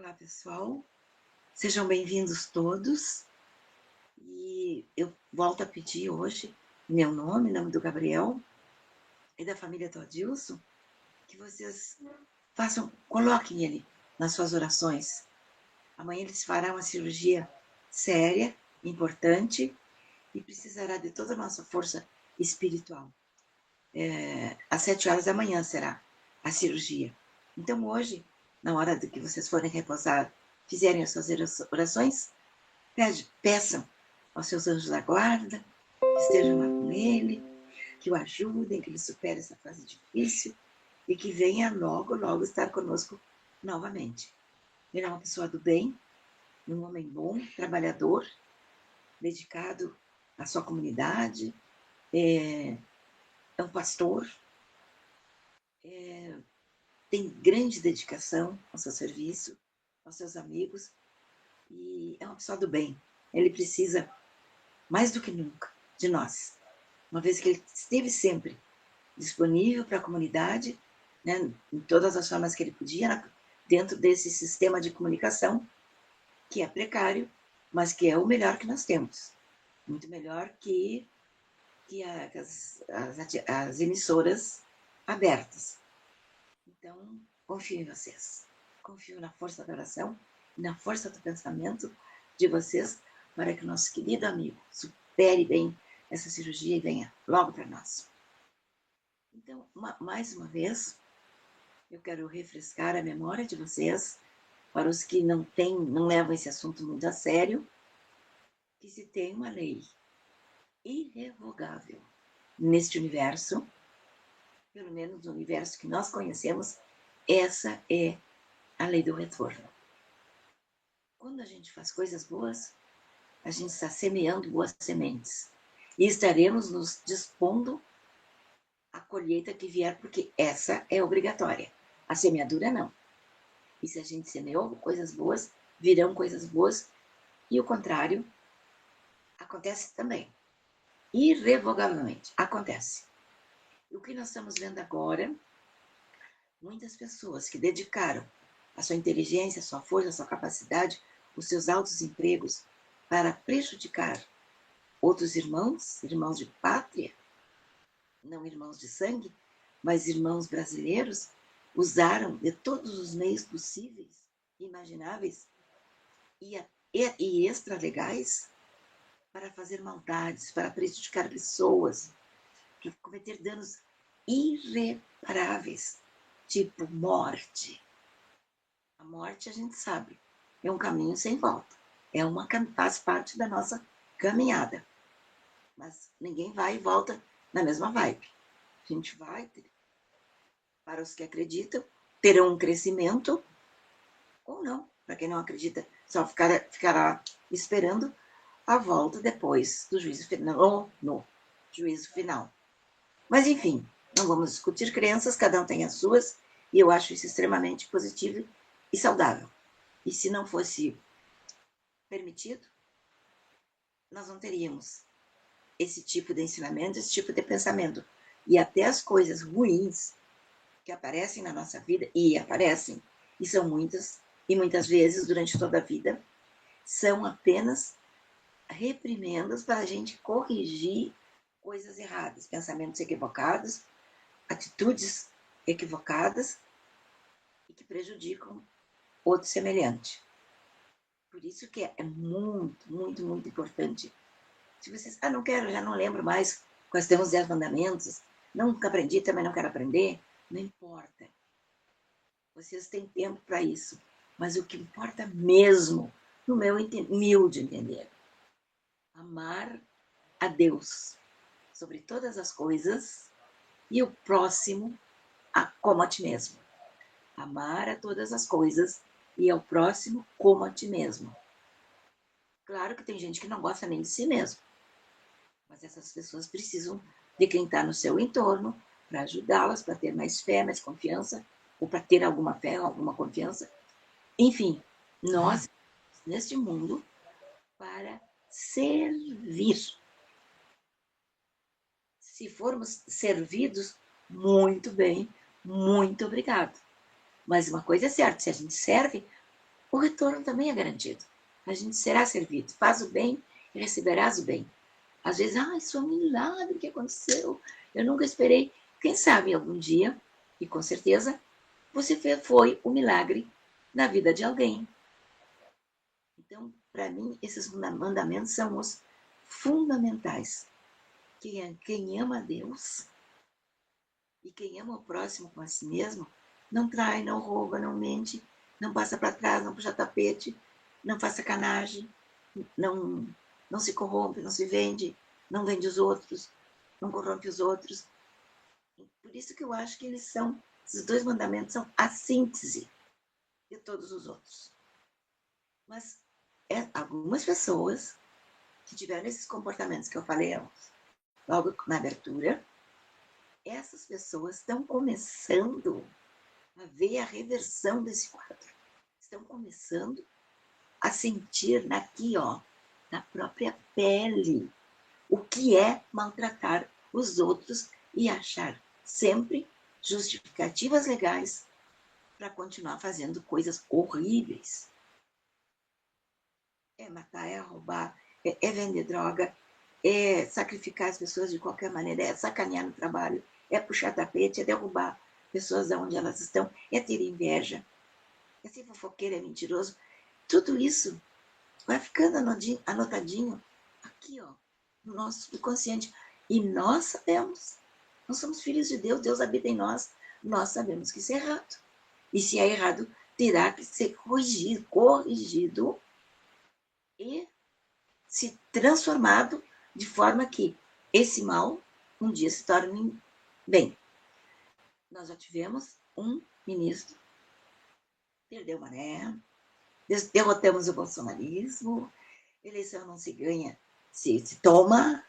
Olá, pessoal. Sejam bem-vindos todos. E eu volto a pedir hoje, em meu nome, em nome do Gabriel e da família Todilson, que vocês coloquem ele nas suas orações. Amanhã ele se fará uma cirurgia séria, importante, e precisará de toda a nossa força espiritual. Às 7 horas da manhã será a cirurgia. Então, hoje, na hora de que vocês forem repousar, fizerem as suas orações, peçam aos seus anjos da guarda que estejam lá com ele, que o ajudem, que ele supere essa fase difícil e que venha logo, logo estar conosco novamente. Ele é uma pessoa do bem, um homem bom, trabalhador, dedicado à sua comunidade, é um pastor, tem grande dedicação ao seu serviço, aos seus amigos, e é uma pessoa do bem. Ele precisa, mais do que nunca, de nós, uma vez que ele esteve sempre disponível para a comunidade, né, em todas as formas que ele podia, dentro desse sistema de comunicação, que é precário, mas que é o melhor que nós temos. Muito melhor que as emissoras abertas. Então, confio em vocês. Confio na força da oração e na força do pensamento de vocês para que o nosso querido amigo supere bem essa cirurgia e venha logo para nós. Então, mais uma vez, eu quero refrescar a memória de vocês, para os que não levam esse assunto muito a sério, que se tem uma lei irrevogável neste universo, pelo menos no universo que nós conhecemos, essa é a lei do retorno. Quando a gente faz coisas boas, a gente está semeando boas sementes. E estaremos nos dispondo à colheita que vier, porque essa é obrigatória. A semeadura não. E se a gente semeou coisas boas, virão coisas boas. E o contrário acontece também. Irrevogavelmente acontece. E o que nós estamos vendo agora, muitas pessoas que dedicaram a sua inteligência, a sua força, a sua capacidade, os seus altos empregos para prejudicar outros irmãos, irmãos de pátria, não irmãos de sangue, mas irmãos brasileiros, usaram de todos os meios possíveis, imagináveis e extralegais para fazer maldades, para prejudicar pessoas, para cometer danos irreparáveis, tipo morte. A morte, a gente sabe, é um caminho sem volta. Faz parte da nossa caminhada. Mas ninguém vai e volta na mesma vibe. A gente vai, para os que acreditam, terão um crescimento, ou não. Para quem não acredita, só ficará esperando a volta depois do juízo final, no juízo final. Mas, enfim, não vamos discutir crenças, cada um tem as suas, e eu acho isso extremamente positivo e saudável. E se não fosse permitido, nós não teríamos esse tipo de ensinamento, esse tipo de pensamento. E até as coisas ruins que aparecem na nossa vida, e aparecem, e são muitas, e muitas vezes durante toda a vida, são apenas reprimendas para a gente corrigir coisas erradas, pensamentos equivocados, atitudes equivocadas e que prejudicam outro semelhante. Por isso que é muito, muito, muito importante. Se vocês, não quero, já não lembro mais quais são os 10 mandamentos, nunca aprendi, também não quero aprender, não importa. Vocês têm tempo para isso. Mas o que importa mesmo, no meu humilde entender, amar a Deus sobre todas as coisas e o próximo como a ti mesmo. Amar a todas as coisas e ao próximo como a ti mesmo. Claro que tem gente que não gosta nem de si mesmo, mas essas pessoas precisam de quem está no seu entorno para ajudá-las, para ter mais fé, mais confiança, ou para ter alguma fé, alguma confiança. Enfim, nós, neste mundo, para servir. Se formos servidos, muito bem, muito obrigado. Mas uma coisa é certa, se a gente serve, o retorno também é garantido. A gente será servido. Faz o bem e receberás o bem. Às vezes, isso é um milagre que aconteceu. Eu nunca esperei. Quem sabe algum dia, e com certeza, você foi o milagre na vida de alguém. Então, para mim, esses mandamentos são os fundamentais. Quem ama a Deus e quem ama o próximo com a si mesmo, não trai, não rouba, não mente, não passa para trás, não puxa tapete, não faz sacanagem, não se corrompe, não se vende, não vende os outros, não corrompe os outros. Por isso que eu acho que esses 2 mandamentos são a síntese de todos os outros. Mas algumas pessoas que tiveram esses comportamentos que eu falei logo na abertura, essas pessoas estão começando a ver a reversão desse quadro. Estão começando a sentir na própria pele, o que é maltratar os outros e achar sempre justificativas legais para continuar fazendo coisas horríveis. É matar, é roubar, é vender droga, é sacrificar as pessoas de qualquer maneira, é sacanear no trabalho, é puxar tapete, é derrubar pessoas de onde elas estão, é ter inveja, é ser fofoqueiro, é mentiroso. Tudo isso vai ficando anotadinho aqui, no nosso subconsciente. E nós sabemos, nós somos filhos de Deus, Deus habita em nós, nós sabemos que isso é errado. E se é errado, terá que ser corrigido e se transformado de forma que esse mal um dia se torne bem. Nós já tivemos um ministro, perdeu uma maré, derrotamos o bolsonarismo, eleição não se ganha, se toma.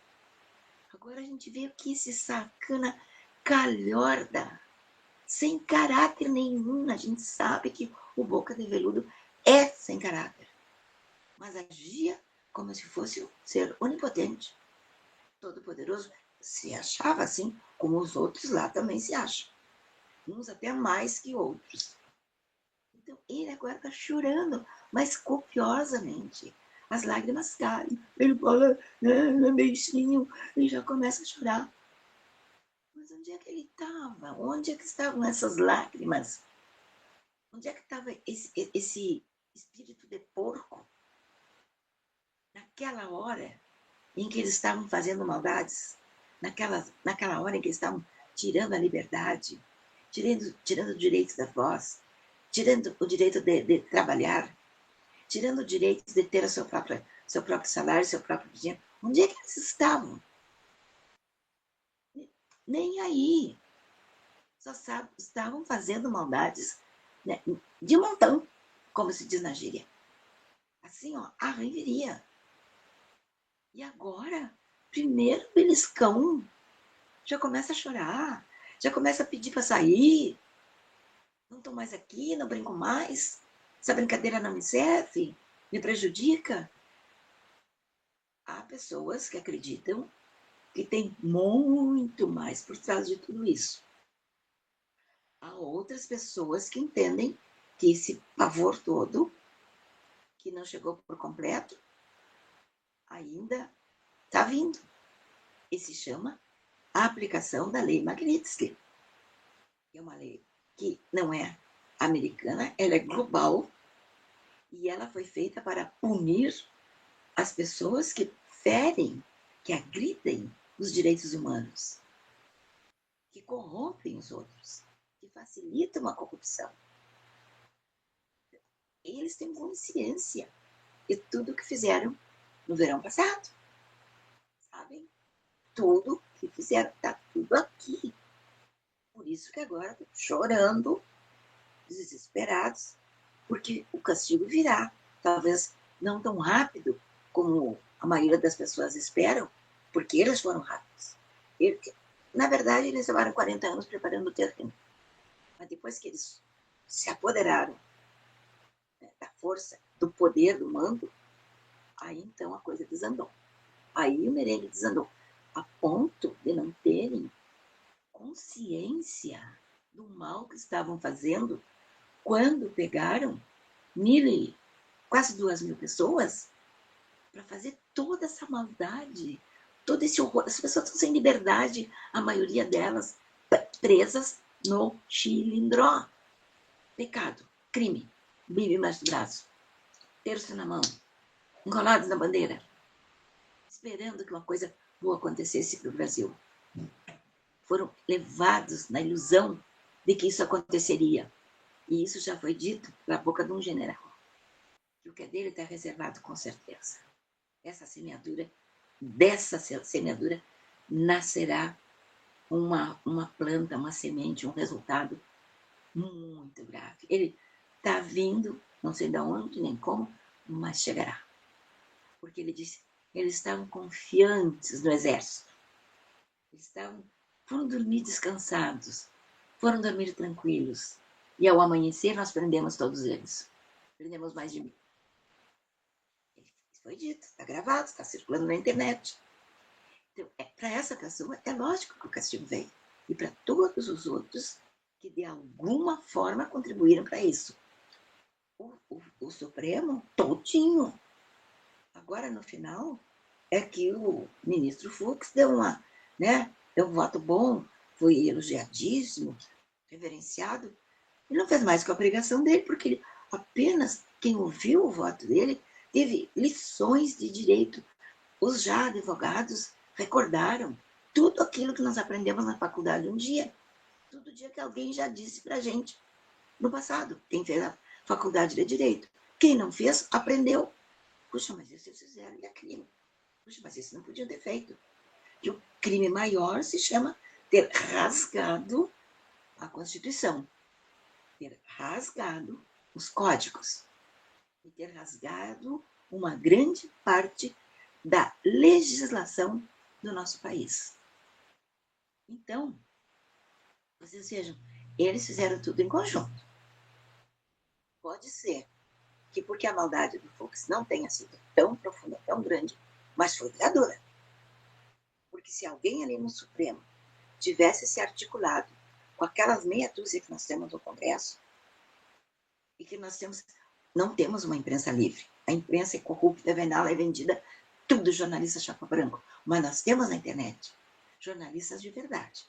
Agora a gente vê que esse sacana calhorda, sem caráter nenhum. A gente sabe que o Boca de Veludo é sem caráter, mas agia como se fosse um ser onipotente, todo-poderoso. Se achava assim, como os outros lá também se acham, uns até mais que outros. Então ele agora está chorando, mas copiosamente. As lágrimas caem. Ele fala, beijinho, e já começa a chorar. Mas onde é que ele estava? Onde é que estavam essas lágrimas? Onde é que estava esse espírito de porco? Naquela hora em que eles estavam fazendo maldades, naquela hora em que eles estavam tirando a liberdade, tirando o direito da voz, tirando o direito de trabalhar, tirando o direito de ter seu próprio salário, seu próprio dinheiro. Onde é que eles estavam? Nem aí. Só estavam fazendo maldades, né, de montão, como se diz na gíria. Assim, a reveria. E agora, primeiro beliscão, já começa a chorar, já começa a pedir para sair. Não estou mais aqui, não brinco mais. Essa brincadeira não me serve, me prejudica. Há pessoas que acreditam que tem muito mais por trás de tudo isso. Há outras pessoas que entendem que esse pavor todo, que não chegou por completo, ainda está vindo. E se chama a aplicação da Lei Magnitsky. É uma lei que não é americana, ela é global e ela foi feita para punir as pessoas que ferem, que agridem os direitos humanos, que corrompem os outros, que facilitam a corrupção. Eles têm consciência de tudo que fizeram no verão passado. Sabem? Tudo que fizeram, está tudo aqui. Por isso que agora estão chorando, desesperados, porque o castigo virá. Talvez não tão rápido como a maioria das pessoas esperam, porque eles foram rápidos. Na verdade, eles levaram 40 anos preparando o terreno. Mas depois que eles se apoderaram, né, da força, do poder, do mando, aí então a coisa desandou. Aí o merengue desandou, a ponto de não terem consciência do mal que estavam fazendo quando pegaram quase 2.000 pessoas para fazer toda essa maldade, todo esse horror. As pessoas estão sem liberdade, a maioria delas presas no Chilindró. Pecado, crime, Bíblia embaixo do braço, terço na mão, enrolados na bandeira, esperando que uma coisa boa acontecesse para o Brasil. Foram levados na ilusão de que isso aconteceria. E isso já foi dito pela boca de um general. Que o que é dele está reservado com certeza. Dessa semeadura, nascerá uma planta, uma semente, um resultado muito grave. Ele está vindo, não sei de onde nem como, mas chegará. Porque ele disse, eles estavam confiantes no exército. Foram dormir descansados, foram dormir tranquilos. E ao amanhecer nós prendemos todos eles. Prendemos mais de 1.000. Isso foi dito, está gravado, está circulando na internet. Então, para essa pessoa, é lógico que o castigo vem. E para todos os outros que de alguma forma contribuíram para isso. O Supremo, todinho. Agora, no final, é que o ministro Fux deu um voto bom, foi elogiadíssimo, reverenciado. Ele não fez mais que a obrigação dele, porque ele, apenas quem ouviu o voto dele teve lições de direito. Os já advogados recordaram tudo aquilo que nós aprendemos na faculdade um dia. Todo dia que alguém já disse para a gente no passado. Quem fez a faculdade de Direito. Quem não fez, aprendeu. Puxa, mas isso eles fizeram e aquilo. Puxa, mas isso não podiam ter feito. E o crime maior se chama ter rasgado a Constituição, ter rasgado os códigos e ter rasgado uma grande parte da legislação do nosso país. Então, vocês vejam, eles fizeram tudo em conjunto. Pode ser que porque a maldade do Fux não tenha sido tão profunda, tão grande, mas foi duradoura. Porque se alguém ali no Supremo tivesse se articulado com aquelas meia dúzia que nós temos no Congresso, e que nós não temos uma imprensa livre. A imprensa é corrupta, venal, é vendida, tudo jornalista chapa branco. Mas nós temos na internet jornalistas de verdade.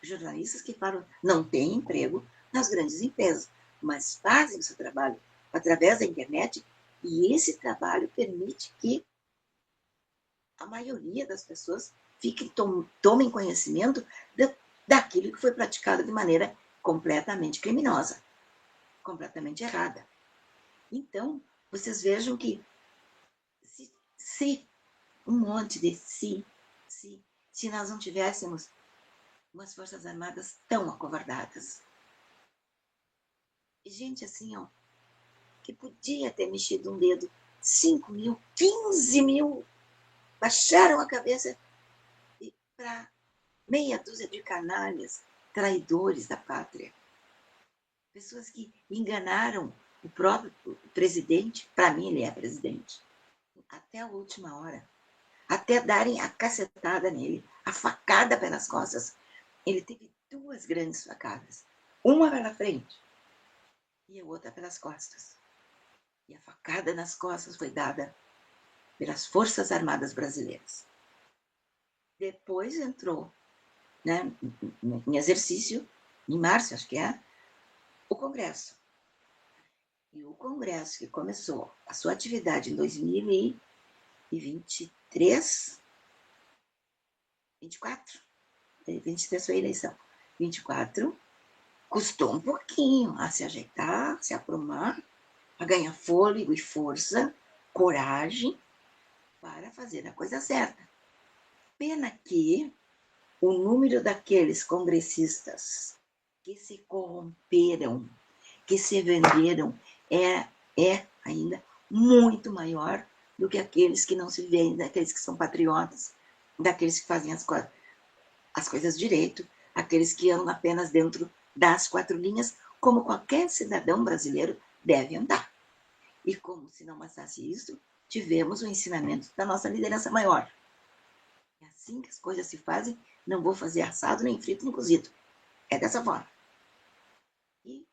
Jornalistas que falam, não têm emprego nas grandes empresas, mas fazem o seu trabalho através da internet, e esse trabalho permite que a maioria das pessoas tomem conhecimento daquilo que foi praticado de maneira completamente criminosa, completamente errada. Então, vocês vejam que se um monte de se nós não tivéssemos umas Forças Armadas tão acovardadas. E gente assim, ó, que podia ter mexido um dedo, 5.000, 15.000, baixaram a cabeça para meia dúzia de canalhas, traidores da pátria. Pessoas que enganaram o próprio presidente, para mim ele é presidente, até a última hora, até darem a cacetada nele, a facada pelas costas. Ele teve 2 grandes facadas, uma pela frente e a outra pelas costas. E a facada nas costas foi dada pelas Forças Armadas Brasileiras. Depois entrou, né, em exercício, em março, acho que é, o Congresso. E o Congresso, que começou a sua atividade em 2023, 24, 23 foi a eleição, 24, custou um pouquinho a se ajeitar, se aprumar, a ganhar fôlego e força, coragem, para fazer a coisa certa. Pena que o número daqueles congressistas que se corromperam, que se venderam, é ainda muito maior do que aqueles que não se vendem, daqueles que são patriotas, daqueles que fazem as coisas direito, aqueles que andam apenas dentro das 4 linhas, como qualquer cidadão brasileiro deve andar. E como se não bastasse isso, tivemos o ensinamento da nossa liderança maior. É assim que as coisas se fazem, não vou fazer assado, nem frito, nem cozido. É dessa forma. E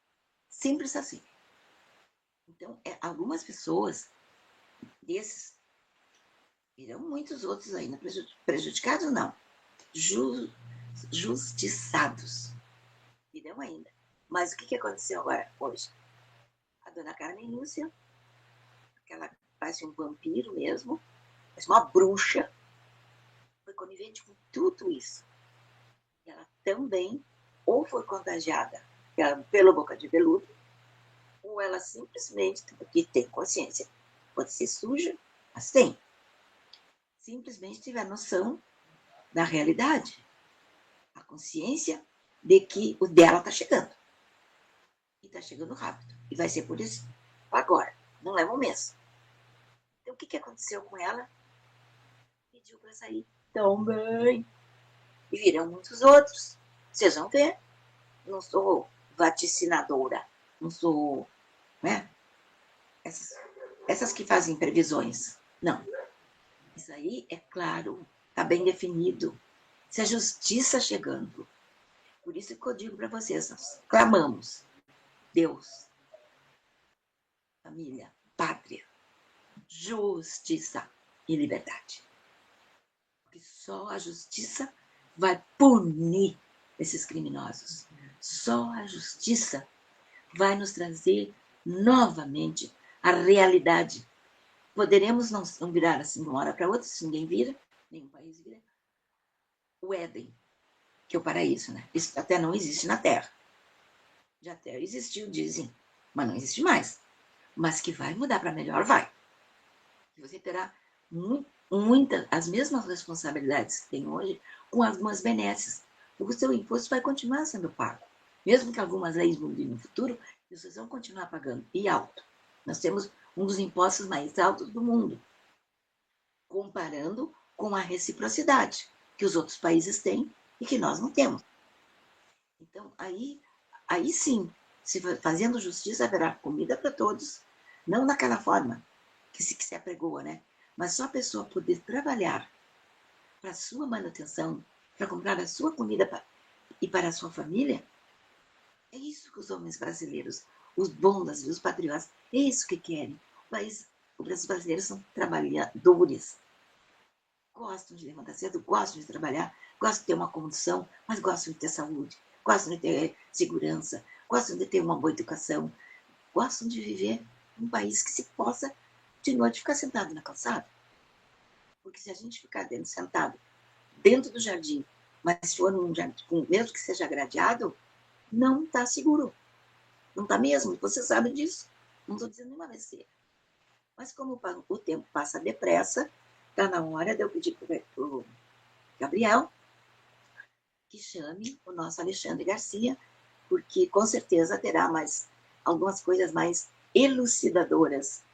simples assim. Então, algumas pessoas desses virão muitos outros ainda prejudicados, não. Justiçados virão ainda. Mas o que aconteceu agora, hoje? A dona Carmen Lúcia, aquela parece um vampiro mesmo, parece uma bruxa, foi conivente com tudo isso. Ela também ou foi contagiada pelo boca de veludo, ou ela simplesmente, porque tem consciência, pode ser suja, mas tem, simplesmente tiver noção da realidade, a consciência de que o dela está chegando. E está chegando rápido. E vai ser por isso agora, não leva um mês. Então, o que aconteceu com ela? Pediu para sair também. E virão muitos outros. Vocês vão ver. Não sou vaticinadora. Não sou, né? Essas que fazem previsões. Não. Isso aí é claro, está bem definido. Se a justiça chegando. Por isso que eu digo para vocês, nós clamamos. Deus, família, pátria, justiça e liberdade. Porque só a justiça vai punir esses criminosos. Só a justiça vai nos trazer novamente a realidade. Poderemos não virar assim de uma hora para outra, se ninguém vira, nenhum país vira, o Éden, que é o paraíso, né? Isso até não existe na Terra. Já até existiu, dizem, mas não existe mais. Mas que vai mudar para melhor, vai. Você terá as mesmas responsabilidades que tem hoje, com algumas benesses. Porque o seu imposto vai continuar sendo pago. Mesmo que algumas leis mudem no futuro, vocês vão continuar pagando. E alto. Nós temos um dos impostos mais altos do mundo. Comparando com a reciprocidade que os outros países têm e que nós não temos. Então, aí sim, fazendo justiça, haverá comida para todos, não naquela forma que se apregoa, né? Mas só a pessoa poder trabalhar para a sua manutenção, para comprar a sua comida e para a sua família, é isso que os homens brasileiros, os bons, os patriotas, é isso que querem. Os brasileiros são trabalhadores. Gostam de levantar cedo, gostam de trabalhar, gostam de ter uma condição, mas gostam de ter saúde, gostam de ter segurança, gostam de ter uma boa educação, gostam de viver num país que se possa de noite ficar sentado na calçada. Porque se a gente ficar sentado dentro do jardim, mas se for num jardim, mesmo que seja gradeado, não está seguro. Não está mesmo, você sabe disso. Não estou dizendo nenhuma besteira. Mas como o tempo passa depressa, está na hora de eu pedir para o Gabriel que chame o nosso Alexandre Garcia, porque com certeza terá mais algumas coisas mais elucidadoras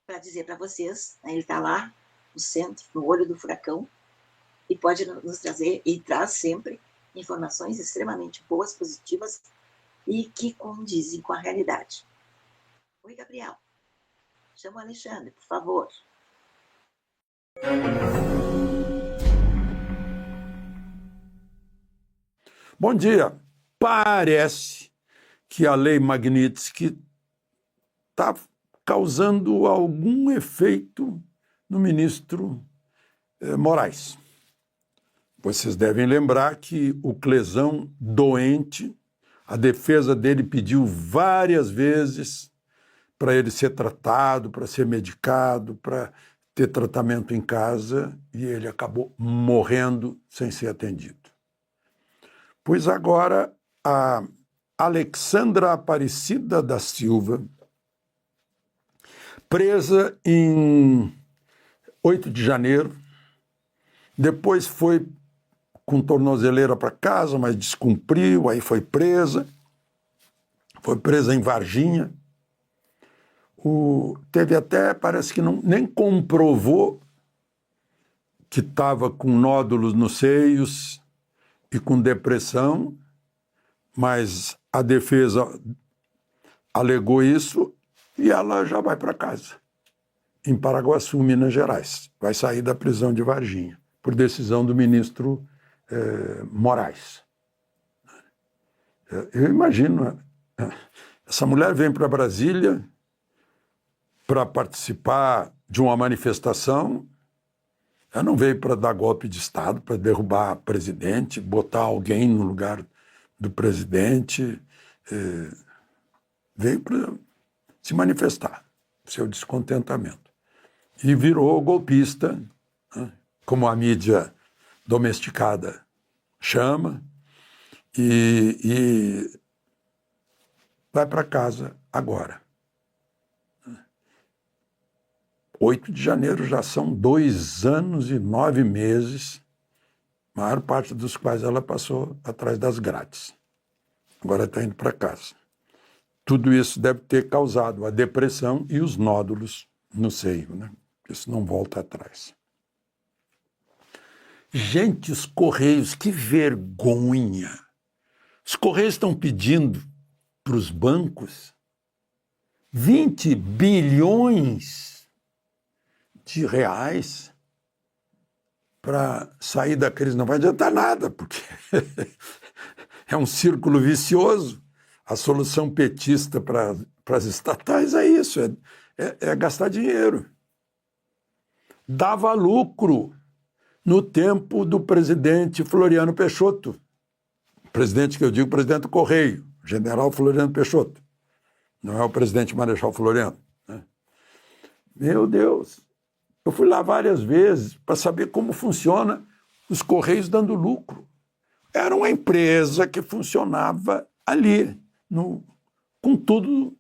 para dizer para vocês. Ele está lá no centro, no olho do furacão, e pode nos trazer, e traz sempre, informações extremamente boas, positivas, e que condizem com a realidade. Oi, Gabriel. Chama o Alexandre, por favor. Bom dia. Parece que a lei Magnitsky está causando algum efeito no ministro Moraes. Vocês devem lembrar que o Clesão, doente, a defesa dele pediu várias vezes para ele ser tratado, para ser medicado, para ter tratamento em casa, e ele acabou morrendo sem ser atendido. Pois agora a Alexandra Aparecida da Silva, presa em 8 de janeiro, depois foi com tornozeleira para casa, mas descumpriu, aí foi presa em Varginha. Teve até, parece que nem comprovou que estava com nódulos nos seios e com depressão, mas a defesa alegou isso e ela já vai para casa, em Paraguaçu, Minas Gerais. Vai sair da prisão de Varginha, por decisão do ministro Moraes. Eu imagino, essa mulher vem para Brasília para participar de uma manifestação. Ela não veio para dar golpe de Estado, para derrubar presidente, botar alguém no lugar do presidente. Veio para se manifestar, seu descontentamento. E virou golpista, né, como a mídia domesticada chama, e vai para casa agora. 8 de janeiro já são 2 anos e 9 meses, a maior parte dos quais ela passou atrás das grades. Agora está indo para casa. Tudo isso deve ter causado a depressão e os nódulos no seio, né? Isso não volta atrás. Gente, os Correios, que vergonha! Os Correios estão pedindo para os bancos 20 bilhões de reais para sair da crise. Não vai adiantar nada, porque é um círculo vicioso. A solução petista para as estatais é isso, é gastar dinheiro. Dava lucro no tempo do presidente Floriano Peixoto. Presidente que eu digo, presidente do Correio, general Floriano Peixoto. Não é o presidente Marechal Floriano, né? Meu Deus, eu fui lá várias vezes para saber como funciona os Correios dando lucro. Era uma empresa que funcionava ali, com tudo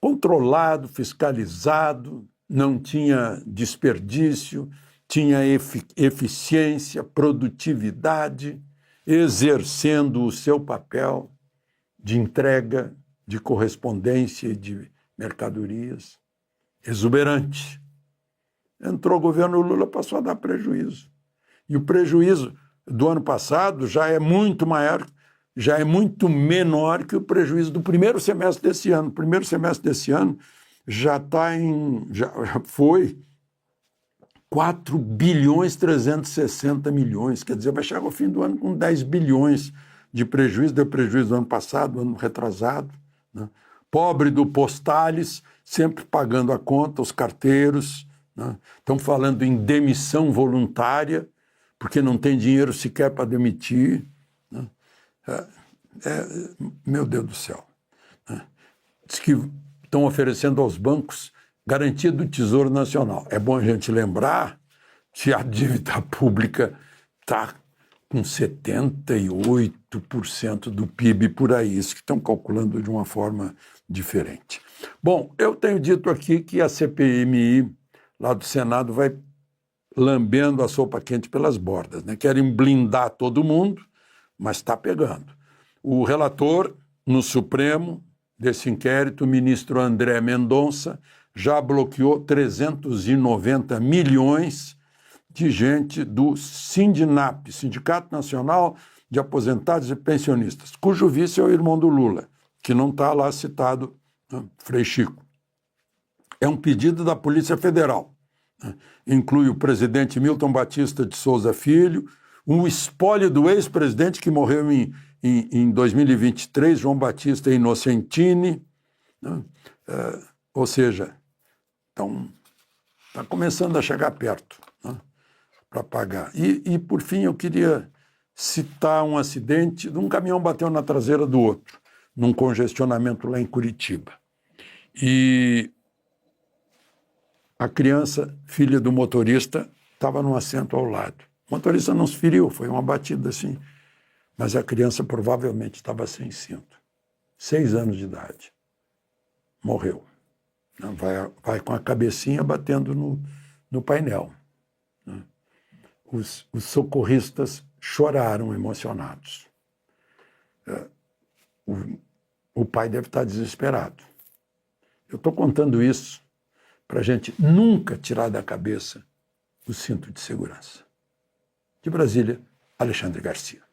controlado, fiscalizado, não tinha desperdício, tinha eficiência, produtividade, exercendo o seu papel de entrega, de correspondência e de mercadorias. Exuberante. Entrou o governo Lula, passou a dar prejuízo. E o prejuízo do ano passado já é muito maior, já é muito menor que o prejuízo do primeiro semestre desse ano. O primeiro semestre desse ano já foi 4 bilhões 360 milhões, quer dizer, vai chegar ao fim do ano com 10 bilhões de prejuízo, deu prejuízo do ano passado, ano retrasado, né? Pobre do Postales, sempre pagando a conta, os carteiros, né? Estão falando em demissão voluntária, porque não tem dinheiro sequer para demitir, né? Meu Deus do céu. Diz que estão oferecendo aos bancos garantia do Tesouro Nacional. É bom a gente lembrar que a dívida pública está com 78% do PIB por aí, isso que estão calculando de uma forma diferente. Bom, eu tenho dito aqui que a CPMI lá do Senado vai lambendo a sopa quente pelas bordas, né? Querem blindar todo mundo, mas está pegando. O relator no Supremo desse inquérito, o ministro André Mendonça, já bloqueou 390 milhões de gente do Sindinap, Sindicato Nacional de Aposentados e Pensionistas, cujo vice é o irmão do Lula, que não está lá citado, né? Frei Chico. É um pedido da Polícia Federal, né? Inclui o presidente Milton Batista de Souza Filho, um espólio do ex-presidente que morreu em 2023, João Batista Inocentini, né? Ou seja, então está começando a chegar perto, né, para pagar. E, por fim, eu queria citar um acidente de um caminhão bateu na traseira do outro, num congestionamento lá em Curitiba. E a criança, filha do motorista, estava no assento ao lado. O motorista não se feriu, foi uma batida assim, mas a criança provavelmente estava sem cinto. 6 anos de idade. Morreu. Vai com a cabecinha batendo no painel. Os socorristas choraram emocionados. O pai deve estar desesperado. Eu estou contando isso para a gente nunca tirar da cabeça o cinto de segurança. De Brasília, Alexandre Garcia.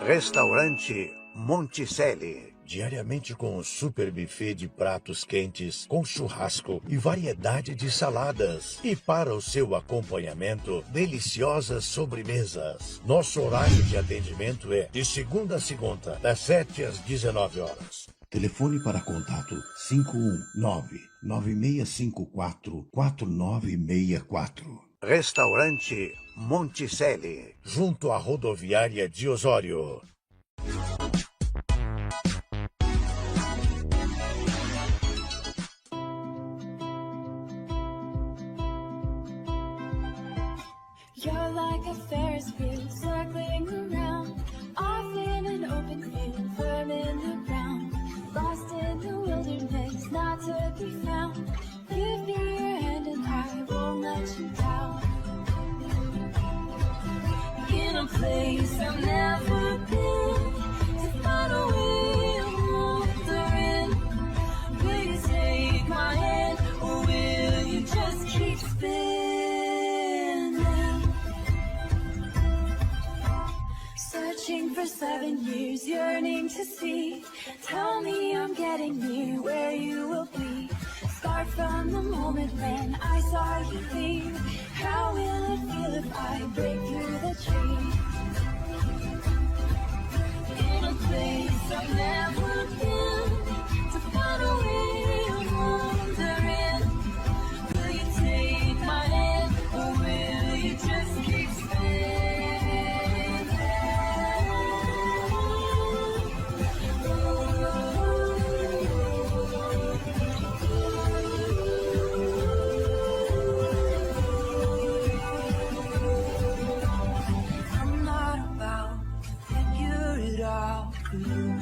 Restaurante Monticelli. Diariamente com um super buffet de pratos quentes, com churrasco e variedade de saladas. E para o seu acompanhamento, deliciosas sobremesas. Nosso horário de atendimento é de segunda a segunda, das 7 às 19 horas. Telefone para contato 519-9654-4964. Restaurante Monticelli, junto à rodoviária de Osório. You're like a Ferris wheel circling around, off in an open field, firm in the ground, lost in the wilderness, not to be found. Give me your hand and I won't let you down. In a place I've never been, to find a way I'm wandering. Will you take my hand or will you just keep spinning? Searching for 7 years, yearning to see. Tell me I'm getting near where you will be. Start from the moment when I saw you leave. How will it feel if I break through the tree? In a place I've never been, to find a way I'm wandering. Will you take my hand or will you just keep spinning? I'm not about to figure it out for you.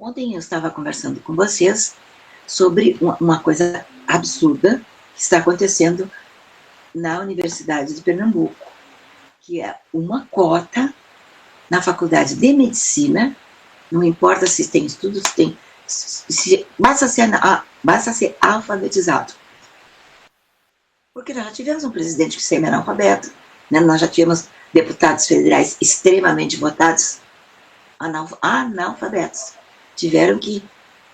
Ontem eu estava conversando com vocês sobre uma coisa absurda que está acontecendo na Universidade de Pernambuco, que é uma cota na Faculdade de Medicina, não importa se tem estudos, basta ser alfabetizado. Porque nós já tivemos um presidente que é analfabeto, né? Nós já tivemos deputados federais extremamente votados, analfabetos. Tiveram que,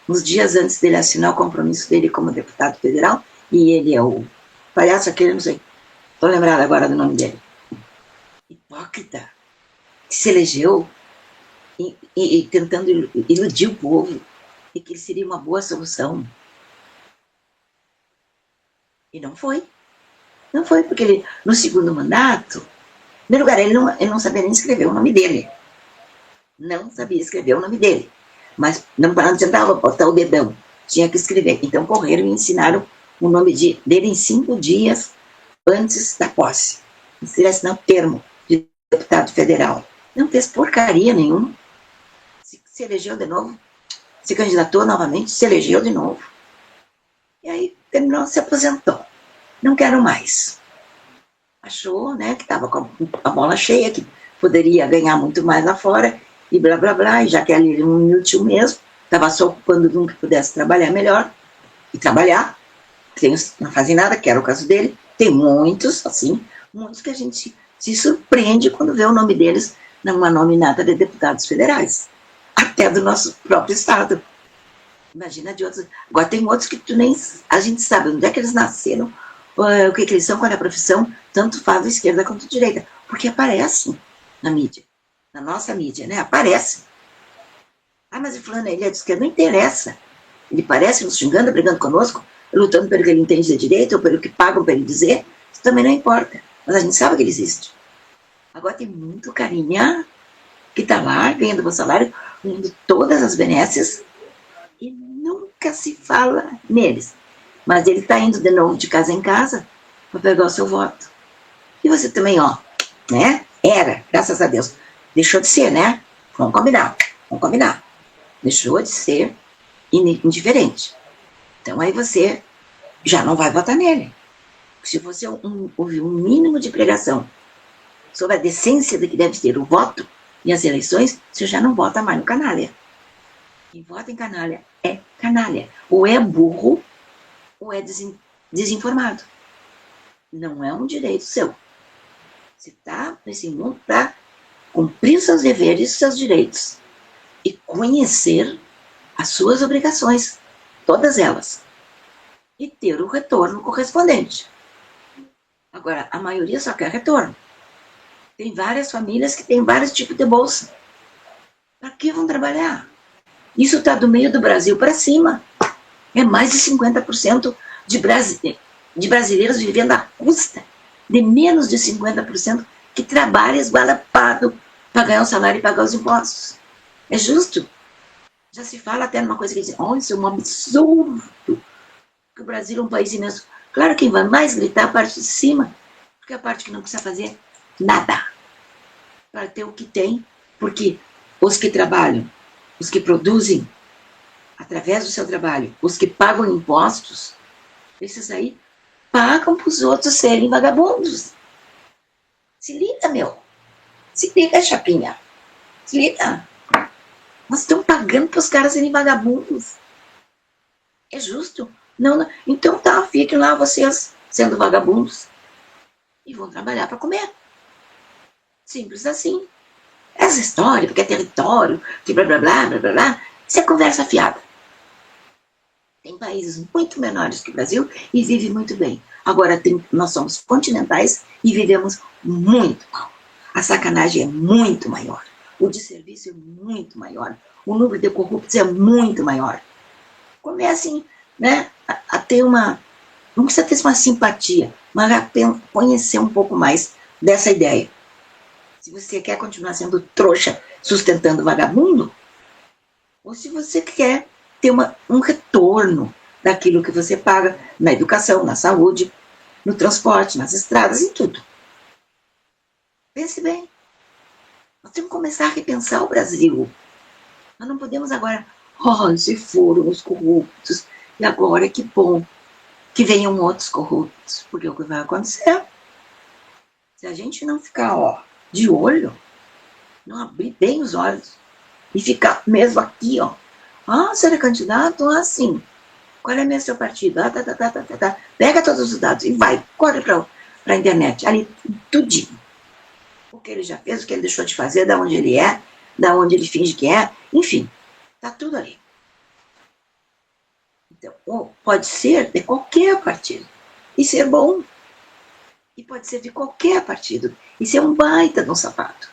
uns dias antes dele assinar o compromisso dele como deputado federal, e ele é o palhaço aquele, não sei, estou lembrada agora do nome dele, hipócrita, que se elegeu e tentando iludir o povo, e que ele seria uma boa solução. E não foi. Não foi, porque ele, no segundo mandato, em primeiro lugar, ele não sabia nem escrever o nome dele. Não sabia escrever o nome dele. Mas não adiantava botar o dedão, tinha que escrever. Então correram e ensinaram o nome dele em 5 dias antes da posse. Ele assinou o termo de deputado federal. Não fez porcaria nenhuma. Se elegeu de novo, se candidatou novamente, se elegeu de novo. E aí terminou, se aposentou. Não quero mais. Achou, né, que estava com a bola cheia, que poderia ganhar muito mais lá fora, e blá, blá, blá, e já que ele era um inútil mesmo, estava só ocupando de um que pudesse trabalhar melhor, e trabalhar, não fazem nada, que era o caso dele. Tem muitos, assim, muitos que a gente se surpreende quando vê o nome deles numa nominata de deputados federais, até do nosso próprio estado. Imagina de outros. Agora tem outros que a gente sabe onde é que eles nasceram, o que eles são, qual é a profissão, tanto faz a esquerda quanto a direita, porque aparecem na mídia. Na nossa mídia, né? Aparece. Ah, mas o fulano, ele é de esquerda, não interessa. Ele parece nos xingando, brigando conosco, lutando pelo que ele entende de direito, ou pelo que pagam para ele dizer, isso também não importa. Mas a gente sabe que ele existe. Agora tem muito carinha que está lá, ganhando bom salário, ganhando todas as benesses, e nunca se fala neles. Mas ele está indo de novo de casa em casa para pegar o seu voto. E você também, ó, né? Era, graças a Deus. Deixou de ser, né? Vamos combinar. Deixou de ser indiferente. Então aí você já não vai votar nele. Se você ouvir um mínimo de pregação sobre a decência de que deve ter o voto e as eleições, você já não vota mais no canalha. Quem vota em canalha é canalha. Ou é burro, ou é desinformado. Não é um direito seu. Você está nesse mundo para cumprir seus deveres e seus direitos. E conhecer as suas obrigações, todas elas. E ter o retorno correspondente. Agora, a maioria só quer retorno. Tem várias famílias que têm vários tipos de bolsa. Para que vão trabalhar? Isso está do meio do Brasil para cima. É mais de 50% de brasileiros vivendo à custa de menos de 50% que trabalha esgualapado para ganhar o salário e pagar os impostos. É justo? Já se fala até numa coisa que diz, isso é um absurdo, que o Brasil é um país imenso. Claro que vai mais gritar a parte de cima, porque é a parte que não precisa fazer nada para ter o que tem, porque os que trabalham, os que produzem, através do seu trabalho, os que pagam impostos, esses aí pagam para os outros serem vagabundos. Se liga, meu. Se liga, chapinha. Se liga. Nós estamos pagando para os caras serem vagabundos. É justo? Não. Então tá, fiquem lá vocês sendo vagabundos e vão trabalhar para comer. Simples assim. Essa história, porque é território, que blá blá blá blá blá blá, isso é conversa fiada. Tem países muito menores que o Brasil e vivem muito bem. Agora, nós somos continentais e vivemos muito mal. A sacanagem é muito maior. O desserviço é muito maior. O número de corruptos é muito maior. Comecem, né, a ter uma... Não precisa ter uma simpatia, mas a conhecer um pouco mais dessa ideia. Se você quer continuar sendo trouxa, sustentando vagabundo, ou se você quer ter um retorno daquilo que você paga na educação, na saúde, no transporte, nas estradas, em tudo. Pense bem. Nós temos que começar a repensar o Brasil. Nós não podemos agora, se foram os corruptos, e agora que bom que venham outros corruptos, porque o que vai acontecer? Se a gente não ficar, de olho, não abrir bem os olhos, e ficar mesmo aqui, você é candidato? Sim. Qual é seu partido? Pega todos os dados e vai, corre para a internet, ali, tudinho. O que ele já fez, o que ele deixou de fazer, da onde ele é, da onde ele finge que é, enfim, tá tudo ali. Então, pode ser de qualquer partido e ser bom. E pode ser de qualquer partido e ser um baita de um sapato.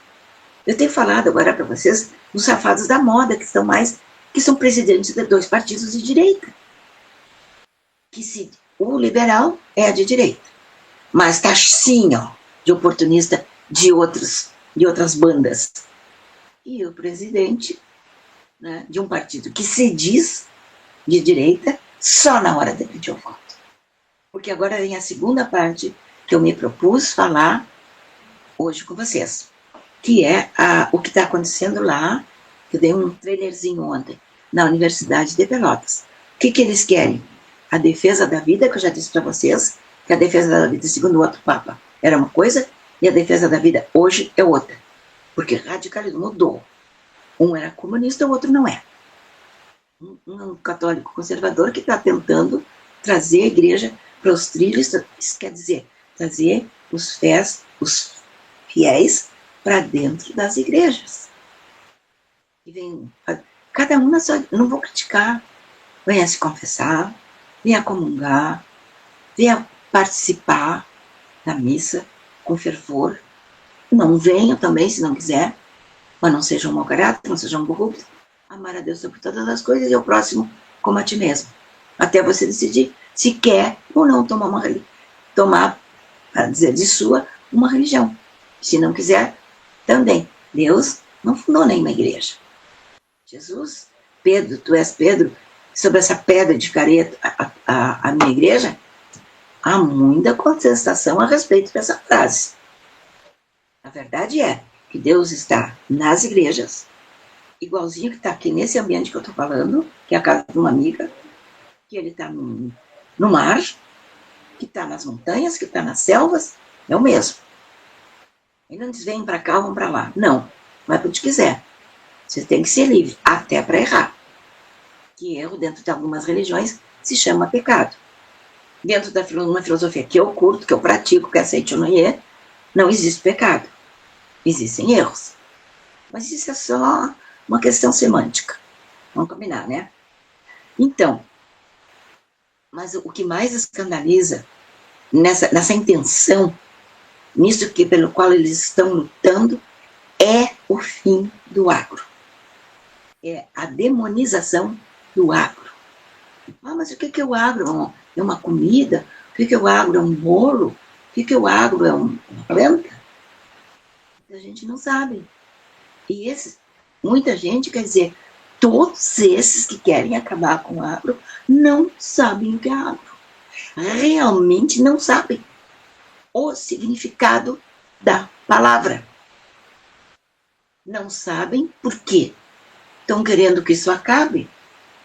Eu tenho falado agora para vocês dos safados da moda, que são presidentes de 2 partidos de direita. O liberal é de direita, mas tá sim, de oportunista de outras bandas. E o presidente, né, de um partido que se diz de direita só na hora de pedir o voto. Porque agora vem a segunda parte que eu me propus falar hoje com vocês, que é o que está acontecendo lá. Eu dei um trailerzinho ontem, na Universidade de Pelotas. O que eles querem? A defesa da vida, que eu já disse para vocês, que a defesa da vida, segundo o outro Papa, era uma coisa, e a defesa da vida hoje é outra. Porque radicalismo mudou. Um era comunista, o outro não é. Um católico conservador que está tentando trazer a igreja para os trilhos, isso quer dizer, trazer os fiéis para dentro das igrejas. E vem, cada um na sua... Não vou criticar. Venha se confessar, venha comungar, venha participar da missa com fervor. Não venha também, se não quiser, mas não seja um mau caráter, não seja um corrupto. Amar a Deus sobre todas as coisas e o próximo como a ti mesmo. Até você decidir se quer ou não tomar, para dizer de sua, uma religião. Se não quiser, também. Deus não fundou nenhuma igreja. Jesus, Pedro, tu és Pedro, sobre essa pedra de careta, a minha igreja, há muita contestação a respeito dessa frase. A verdade é que Deus está nas igrejas, igualzinho que está aqui nesse ambiente que eu estou falando, que é a casa de uma amiga, que ele está no mar, que está nas montanhas, que está nas selvas, é o mesmo. Ele não diz, vem para cá ou vão para lá. Não, vai para onde quiser. Você tem que ser livre, até para errar. Que erro, dentro de algumas religiões, se chama pecado. Dentro da uma filosofia que eu curto, que eu pratico, que aceito ou não existe pecado. Existem erros. Mas isso é só uma questão semântica. Vamos combinar, né? Então, mas o que mais escandaliza nessa intenção, nisso pelo qual eles estão lutando, é o fim do agro. É a demonização do agro. Ah, mas o que é o agro? É uma comida? O que é o agro? É um bolo? O que é o agro? É uma planta? A gente não sabe. E muita gente, quer dizer, todos esses que querem acabar com o agro não sabem o que é agro. Realmente não sabem o significado da palavra. Não sabem por quê. Estão querendo que isso acabe.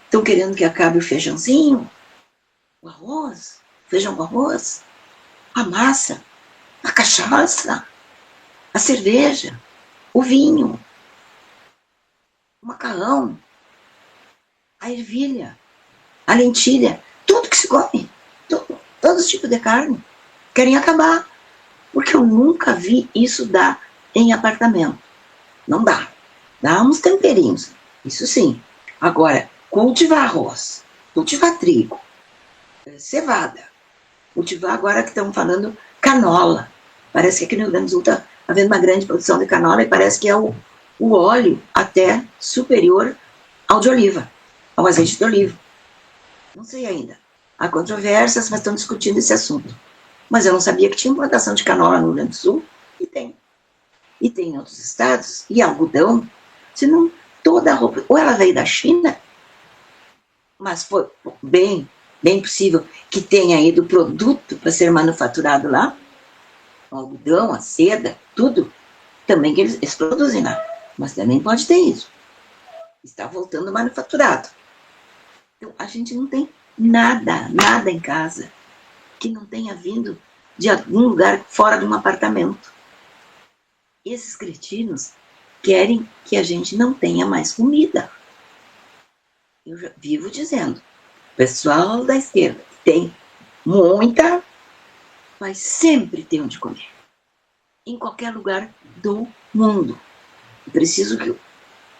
Estão querendo que acabe o feijãozinho, o arroz, feijão com arroz, a massa, a cachaça, a cerveja, o vinho, o macarrão, a ervilha, a lentilha, tudo que se come, todos os tipos de carne, querem acabar. Porque eu nunca vi isso dar em apartamento. Não dá. Dá uns temperinhos, isso sim. Agora, cultivar arroz, cultivar trigo, cevada, cultivar agora que estão falando canola. Parece que aqui no Rio Grande do Sul está havendo uma grande produção de canola e parece que é o óleo até superior ao de oliva, ao azeite de oliva. Não sei ainda. Há controvérsias, mas estão discutindo esse assunto. Mas eu não sabia que tinha plantação de canola no Rio Grande do Sul, e tem. E tem em outros estados, e algodão, senão toda a roupa, ou ela veio da China, mas foi bem possível que tenha ido produto para ser manufaturado lá, o algodão, a seda, tudo, também que eles produzem lá, mas também pode ter isso. Está voltando manufaturado. Então, a gente não tem nada em casa que não tenha vindo de algum lugar fora de um apartamento. Esses cretinos querem que a gente não tenha mais comida. Eu já vivo dizendo, o pessoal da esquerda tem muita, mas sempre tem onde comer. Em qualquer lugar do mundo. Eu preciso que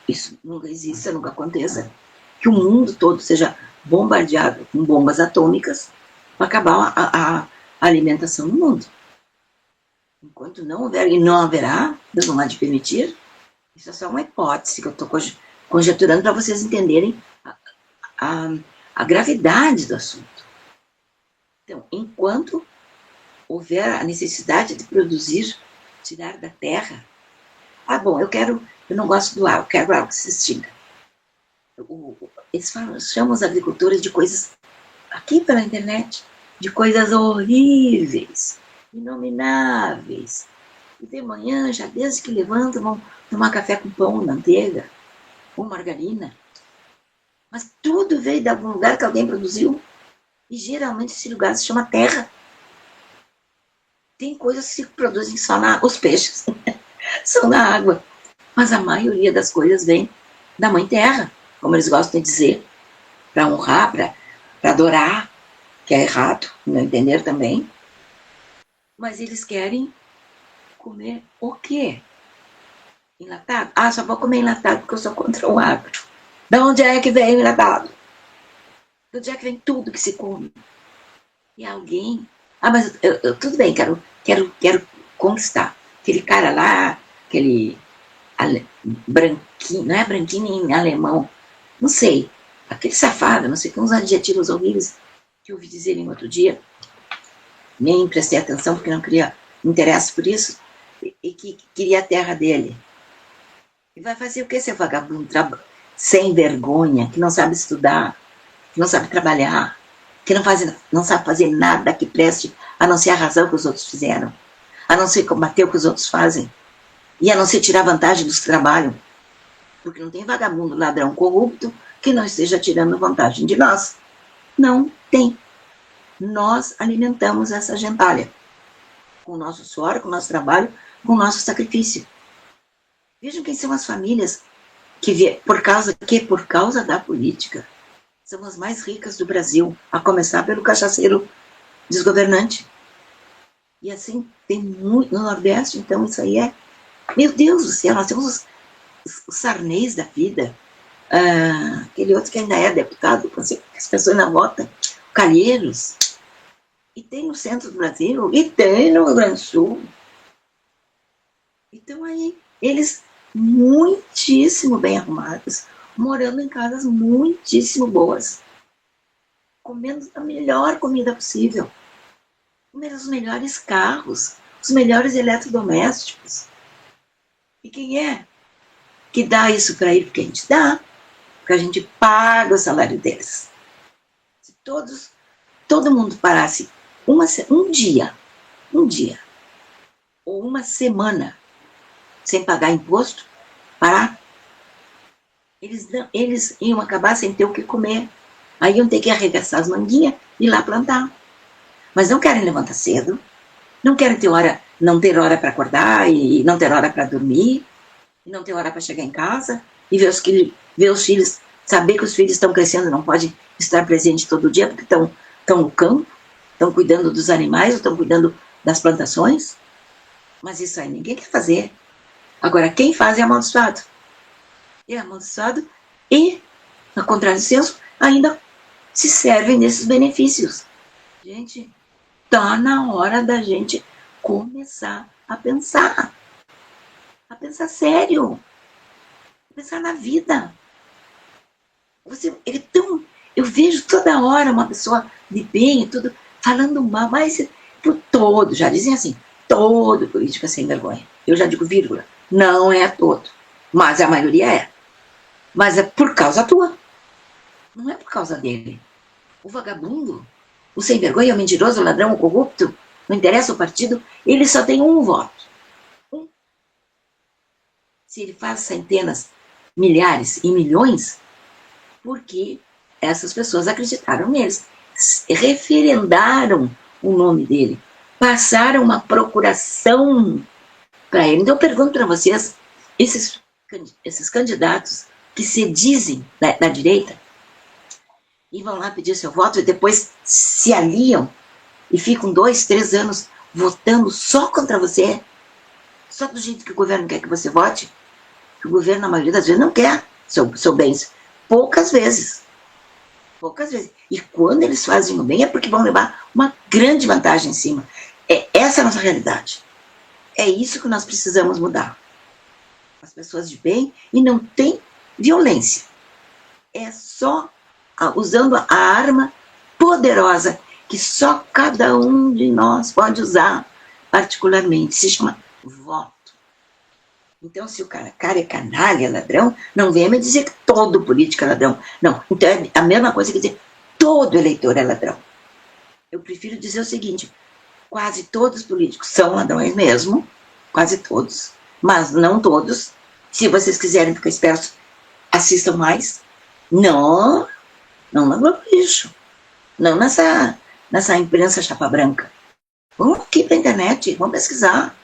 isso nunca exista, nunca aconteça, que o mundo todo seja bombardeado com bombas atômicas para acabar a alimentação no mundo. Enquanto não houver, e não haverá, Deus não há de permitir, isso é só uma hipótese que eu estou conjecturando para vocês entenderem a gravidade do assunto. Então, enquanto houver a necessidade de produzir, tirar da terra, bom, eu não gosto do ar, eu quero algo que se extinga. Eles chamam os agricultores de coisas, aqui pela internet, de coisas horríveis, inomináveis. E de manhã, já desde que levantam, vão tomar café com pão, manteiga, ou margarina. Mas tudo veio de algum lugar que alguém produziu. E geralmente esse lugar se chama terra. Tem coisas que se produzem só os peixes, são na água. Mas a maioria das coisas vem da mãe terra, como eles gostam de dizer, para honrar, para adorar, que é errado, no meu entender também. Mas eles querem comer o quê? Enlatado? Só vou comer enlatado porque eu sou contra o agro. De onde é que vem o enlatado? De onde é que vem tudo que se come? E alguém... mas eu tudo bem, quero conquistar. Aquele cara lá, aquele branquinho, não é branquinho em alemão, não sei, aquele safado, não sei, com uns adjetivos horríveis que eu ouvi dizerem outro dia, nem prestei atenção porque não queria interesse por isso, e que queria a terra dele. E vai fazer o que esse vagabundo sem vergonha, que não sabe estudar, que não sabe trabalhar, que não sabe fazer nada que preste, a não ser a razão que os outros fizeram, a não ser combater o que os outros fazem, e a não ser tirar vantagem dos que trabalham. Porque não tem vagabundo, ladrão, corrupto, que não esteja tirando vantagem de nós. Não tem. Nós alimentamos essa gentalha. Com o nosso suor, com o nosso trabalho, com o nosso sacrifício. Vejam quem são as famílias que, por causa da política, são as mais ricas do Brasil, a começar pelo cachaceiro desgovernante. E assim, tem muito no Nordeste, então isso aí é... Meu Deus do céu, nós temos os Sarneys da vida, aquele outro que ainda é deputado, as pessoas ainda votam, Calheiros, e tem no centro do Brasil, e tem no Rio Grande do Sul. Então aí, eles muitíssimo bem arrumados, morando em casas muitíssimo boas, comendo a melhor comida possível, comendo os melhores carros, os melhores eletrodomésticos. E quem é que dá isso para ele? Porque a gente dá, porque a gente paga o salário deles. Se todo mundo parasse um dia, ou uma semana, sem pagar imposto, parar, eles iam acabar sem ter o que comer. Aí iam ter que arregaçar as manguinhas e ir lá plantar. Mas não querem levantar cedo, não querem não ter hora para acordar e não ter hora para dormir, e não ter hora para chegar em casa e ver os filhos, saber que os filhos estão crescendo, não pode estar presente todo dia porque estão no campo, estão cuidando dos animais, estão cuidando das plantações. Mas isso aí ninguém quer fazer. Agora, quem faz é amaldiçoado. É amaldiçoado e, na contrário do senso, ainda se servem desses benefícios. Gente, tá na hora da gente começar a pensar sério, a pensar na vida. Eu vejo toda hora uma pessoa de bem e tudo, falando mal, mas por todo, já dizem assim, todo político é sem vergonha. Eu já digo vírgula, não é todo, mas a maioria é. Mas é por causa tua, não é por causa dele. O vagabundo, o sem vergonha, o mentiroso, o ladrão, o corrupto, não interessa o partido, ele só tem um voto. Se ele faz centenas, milhares e milhões, porque essas pessoas acreditaram neles, referendaram o nome dele, passaram uma procuração para ele. Então eu pergunto para vocês, esses candidatos que se dizem da direita, e vão lá pedir seu voto e depois se aliam e ficam 2, 3 anos votando só contra você, só do jeito que o governo quer que você vote, que o governo, na maioria das vezes, não quer seu bem. Poucas vezes. E quando eles fazem o bem é porque vão levar uma grande vantagem em cima. Essa é a nossa realidade. É isso que nós precisamos mudar. As pessoas de bem, e não tem violência. É só usando a arma poderosa que só cada um de nós pode usar particularmente. Se chama voto. Então, se o cara é canalha, ladrão, não venha me dizer que todo político é ladrão. Não, então é a mesma coisa que dizer todo eleitor é ladrão. Eu prefiro dizer o seguinte, quase todos os políticos são ladrões mesmo, quase todos, mas não todos. Se vocês quiserem ficar espertos, assistam mais. Não na Globo Lixo, não nessa imprensa chapa branca. Vão aqui para a internet, vão pesquisar.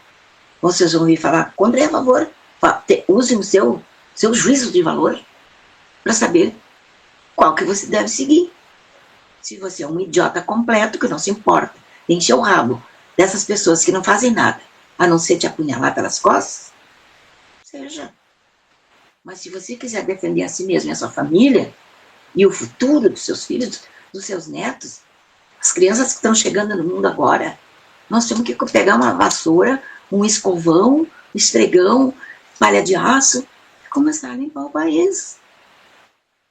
Vocês vão ouvir falar contra e a favor. Usem o seu juízo de valor para saber qual que você deve seguir. Se você é um idiota completo, que não se importa, encher o rabo dessas pessoas que não fazem nada, a não ser te apunhalar pelas costas, seja. Mas se você quiser defender a si mesmo e a sua família, e o futuro dos seus filhos, dos seus netos, as crianças que estão chegando no mundo agora, nós temos que pegar uma vassoura, um escovão, um esfregão, palha de aço, e começar a limpar o país.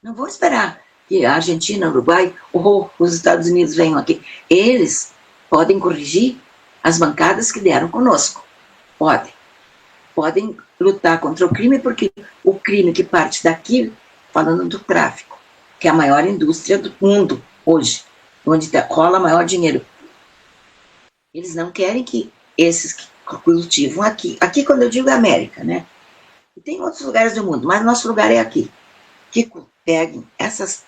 Não vou esperar que a Argentina, o Uruguai ou os Estados Unidos venham aqui. Eles podem corrigir as bancadas que deram conosco. Podem lutar contra o crime, porque o crime que parte daqui, falando do tráfico, que é a maior indústria do mundo hoje, onde rola maior dinheiro. Eles não querem que esses que cultivam aqui quando eu digo América, né? E tem outros lugares do mundo, mas nosso lugar é aqui, que peguem essas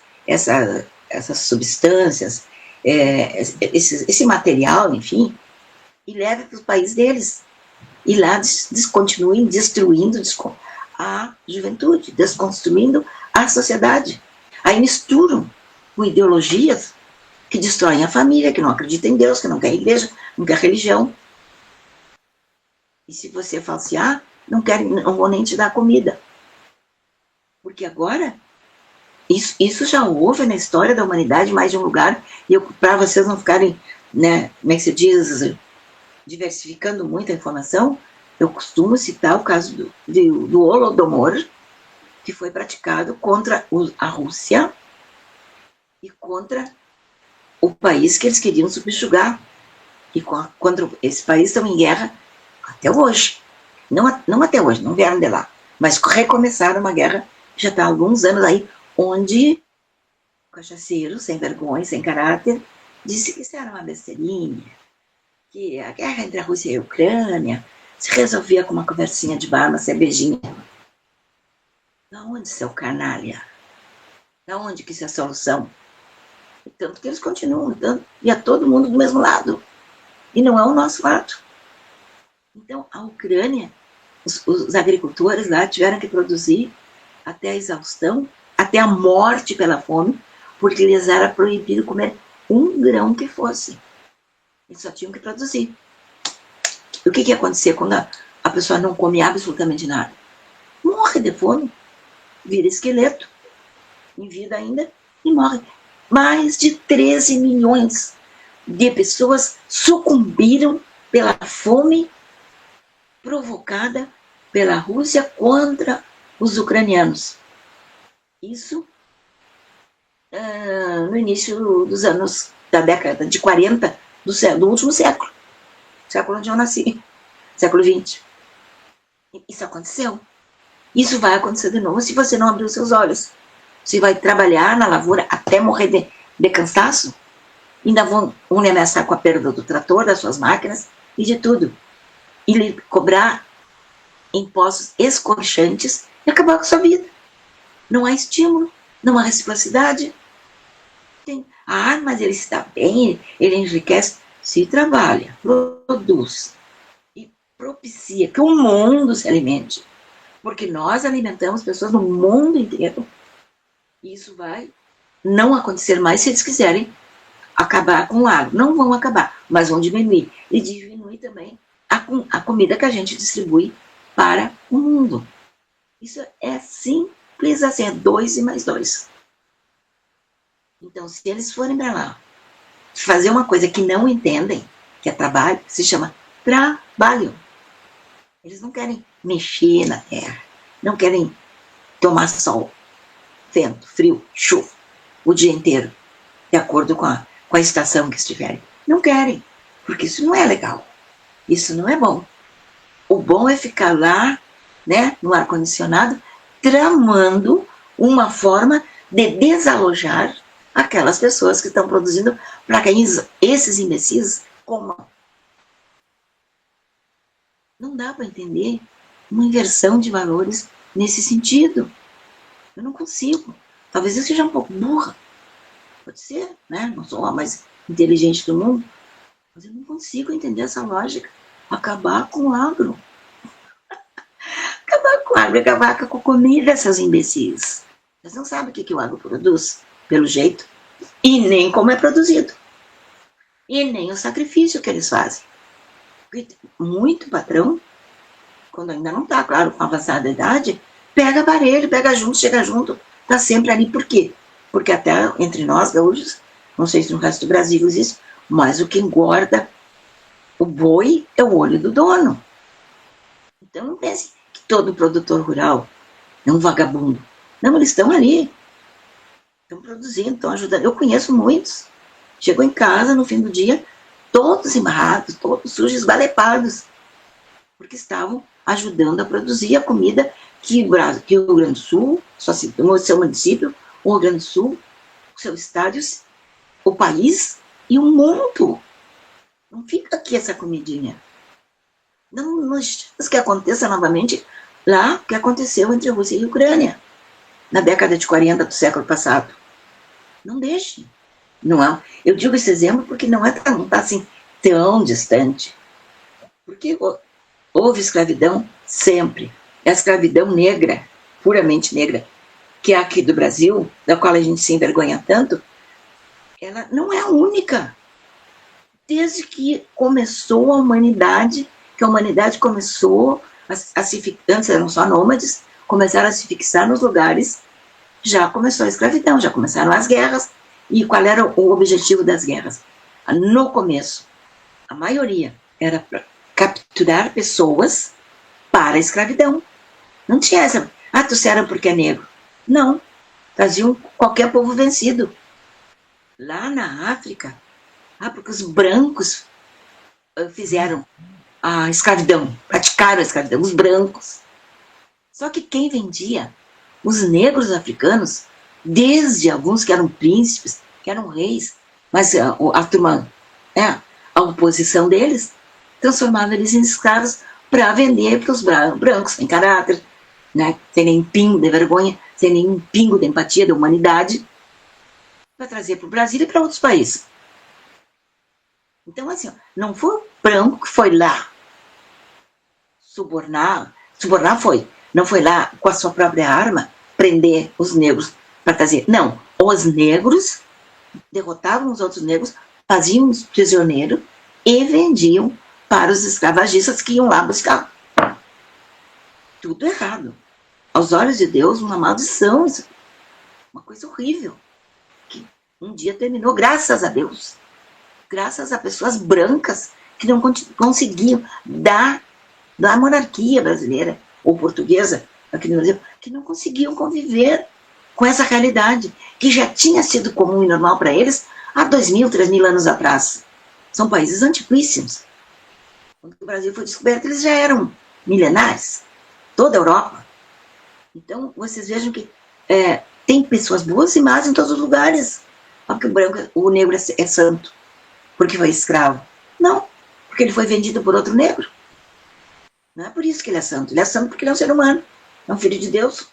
substâncias, esse material, enfim, e levem para os países deles. e lá continuem destruindo a juventude, desconstruindo a sociedade. Aí misturam com ideologias que destroem a família, que não acreditam em Deus, que não quer igreja, não quer religião. E se você falsear, não vou nem te dar comida. Porque agora, isso já houve na história da humanidade, mais de um lugar, e para vocês não ficarem, né, como é que se diz, diversificando muito a informação, eu costumo citar o caso do Holodomor, que foi praticado contra a Rússia e contra o país que eles queriam subjugar. E contra esse país estão em guerra até hoje. Não até hoje, não vieram de lá. Mas recomeçaram uma guerra, já está há alguns anos aí, onde o cachaceiro, sem vergonha, sem caráter, disse que isso era uma besteirinha, que a guerra entre a Rússia e a Ucrânia se resolvia com uma conversinha de bar, uma cervejinha. Da onde, seu canalha? Da onde que isso é a solução? Tanto que eles continuam, e a todo mundo do mesmo lado. E não é o nosso lado. Então, a Ucrânia, os agricultores lá tiveram que produzir até a exaustão, até a morte pela fome, porque lhes era proibido comer um grão que fosse. Eles só tinham que produzir. E o que ia acontecer quando a pessoa não come absolutamente nada? Morre de fome, vira esqueleto, em vida ainda, e morre. Mais de 13 milhões de pessoas sucumbiram pela fome provocada pela Rússia contra os ucranianos. Isso no início dos anos, da década de 40 do último século onde eu nasci, século XX. Isso aconteceu. Isso vai acontecer de novo se você não abrir os seus olhos. Você vai trabalhar na lavoura até morrer de cansaço, ainda vão lhe ameaçar com a perda do trator, das suas máquinas e de tudo. E lhe cobrar impostos escorchantes e acabar com a sua vida. Não há estímulo, não há reciprocidade. Mas ele está bem, ele enriquece. Se trabalha, produz e propicia que o mundo se alimente. Porque nós alimentamos pessoas no mundo inteiro. Isso vai não acontecer mais se eles quiserem acabar com o agro. Não vão acabar, mas vão diminuir. E diminuir também a comida que a gente distribui para o mundo. Isso é simples assim, é 2 e mais 2. Então, se eles forem para lá fazer uma coisa que não entendem, que é trabalho, se chama trabalho. Eles não querem mexer na terra, não querem tomar sol, vento, frio, chuva, o dia inteiro, de acordo com a estação que estiverem. Não querem, porque isso não é legal, isso não é bom. O bom é ficar lá, né, no ar-condicionado, tramando uma forma de desalojar aquelas pessoas que estão produzindo para que esses imbecis comam. Não dá para entender uma inversão de valores nesse sentido. Eu não consigo. Talvez eu seja um pouco burra. Pode ser, né? Não sou a mais inteligente do mundo. Mas eu não consigo entender essa lógica. Acabar com o agro. Acabar com o agro, acabar com a comida dessas imbecis. Vocês não sabem o que o agro produz, pelo jeito, e nem como é produzido. E nem o sacrifício que eles fazem. Porque muito patrão, quando ainda não está, claro, com avançada idade, pega aparelho, pega junto, chega junto, está sempre ali. Por quê? Porque até entre nós, gaúchos, não sei se no resto do Brasil existe, mas o que engorda o boi é o olho do dono. Então não pense que todo produtor rural é um vagabundo. Não, eles estão ali. Estão produzindo, estão ajudando. Eu conheço muitos. Chegou em casa no fim do dia, todos embarrados, todos sujos, esbalepados, porque estavam ajudando a produzir a comida que o Rio Grande do Sul, o seu município, o Rio Grande do Sul, o seu estado, o país e o mundo. Não fica aqui essa comidinha. Não estamos que aconteça novamente lá o que aconteceu entre a Rússia e a Ucrânia, na década de 40 do século passado. Não deixe. Não é, eu digo esse exemplo porque não está assim tão distante. Porque Houve escravidão sempre. A escravidão negra, puramente negra, que é aqui do Brasil, da qual a gente se envergonha tanto, ela não é a única. Desde que começou a humanidade, que a humanidade começou a se... Antes eram só nômades, começaram a se fixar nos lugares, já começou a escravidão, já começaram as guerras. E qual era o objetivo das guerras? No começo, a maioria era para capturar pessoas para a escravidão. Não tinha essa, tu era porque é negro. Não, traziam qualquer povo vencido. Lá na África, porque os brancos fizeram a escravidão, praticaram a escravidão, os brancos. Só que quem vendia? Os negros africanos, desde alguns que eram príncipes, que eram reis, mas a turma, a oposição deles, transformava eles em escravos para vender para os brancos, sem caráter, né, sem nem pingo de vergonha, sem nenhum pingo de empatia, de humanidade, para trazer para o Brasil e para outros países. Então, assim, não foi o branco que foi lá subornar foi, não foi lá com a sua própria arma prender os negros para trazer. Não, os negros derrotavam os outros negros, faziam os prisioneiros e vendiam para os escravagistas que iam lá buscar. Tudo errado. Aos olhos de Deus, uma maldição, uma coisa horrível, que um dia terminou, graças a Deus, graças a pessoas brancas que não conseguiam da monarquia brasileira ou portuguesa, aqui no Brasil, que não conseguiam conviver com essa realidade, que já tinha sido comum e normal para eles há 2.000, 3.000 anos atrás. São países antiquíssimos. Quando o Brasil foi descoberto, eles já eram milenares, toda a Europa. Então, vocês vejam que tem pessoas boas e más em todos os lugares. Porque o negro é santo, porque foi escravo. Não, porque ele foi vendido por outro negro. Não é por isso que ele é santo. Ele é santo porque ele é um ser humano, é um filho de Deus,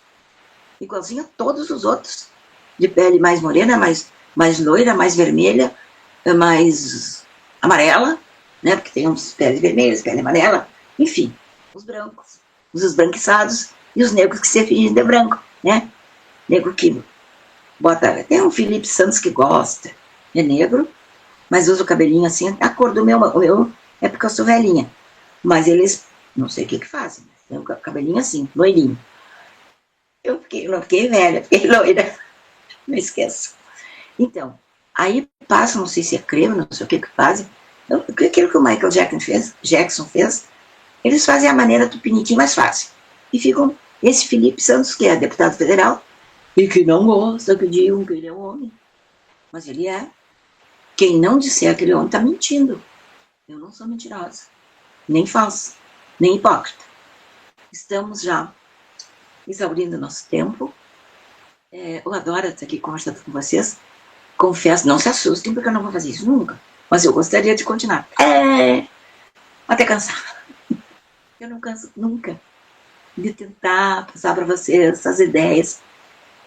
igualzinho a todos os outros. De pele mais morena, mais loira, mais vermelha, mais amarela, né? Porque tem uns peles vermelhas, pele amarela, enfim, os brancos, os esbranquiçados e os negros que se fingem de branco, né? Negro que bota... Tem um Felipe Santos que gosta, é negro, mas usa o cabelinho assim, a cor do meu é porque eu sou velhinha, mas eles, não sei o que fazem, tem o cabelinho assim, loirinho. Eu não fiquei velha, fiquei loira, não esqueço. Então, aí passa, não sei se é creme, não sei o que fazem, aquilo que o Michael Jackson fez, eles fazem a maneira tupiniquim mais fácil. E ficam, esse Felipe Santos, que é deputado federal, e que não gosta que digam que ele é um homem. Mas ele é. Quem não disser aquele homem está mentindo. Eu não sou mentirosa, nem falsa, nem hipócrita. Estamos já exaurindo nosso tempo. Eu adoro estar aqui conversando com vocês. Confesso, não se assustem, porque eu não vou fazer isso nunca. Mas eu gostaria de continuar. Até cansar. Eu não canso nunca de tentar passar para vocês essas ideias,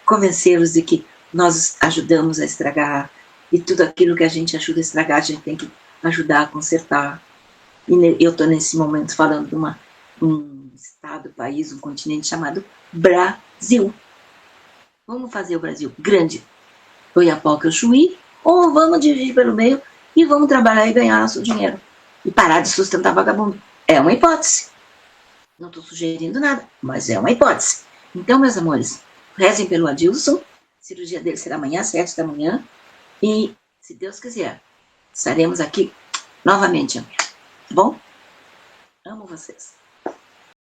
convencê-los de que nós ajudamos a estragar, e tudo aquilo que a gente ajuda a estragar, a gente tem que ajudar a consertar. E eu estou nesse momento falando de um estado, país, um continente chamado Brasil. Vamos fazer o Brasil grande, Oiapoque, Chuí, ou vamos dividir pelo meio e vamos trabalhar e ganhar nosso dinheiro. E parar de sustentar vagabundo. É uma hipótese. Não estou sugerindo nada, mas é uma hipótese. Então, meus amores, rezem pelo Adilson. A cirurgia dele será amanhã, às 7 da manhã. E, se Deus quiser, estaremos aqui novamente, tá bom? Amo vocês.